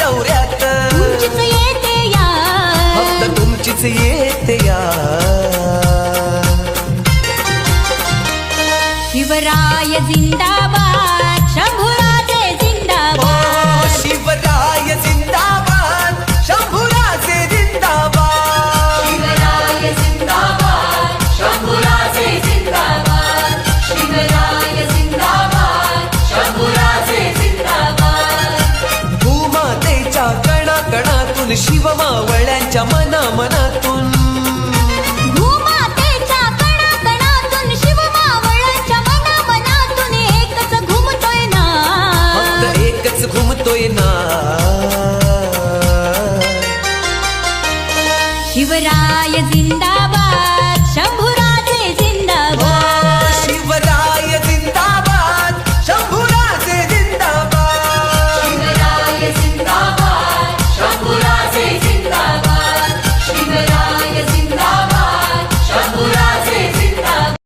शौर्यात तुमचीच येते या फक्त तुमचीच येते या शिवराय जिंदाबाद शंभूराजे जिंदाबाद शिवराय जिंदाबाद शंभूराजे जिंदाबाद शिवराय जिंदाबाद शंभूराजे जिंदाबाद शिवराय जिंदाबाद शंभूराजे जिंदाबाद भूमातेच्या कणाकणातून शिवमावळ्यांच्या मनामनातून भूमातेच्या कणाकणातून शिवमावळ्यांच्या मनामनातून एकच घुमतोय ना फक्त एकच घुमतोय ना शिवराय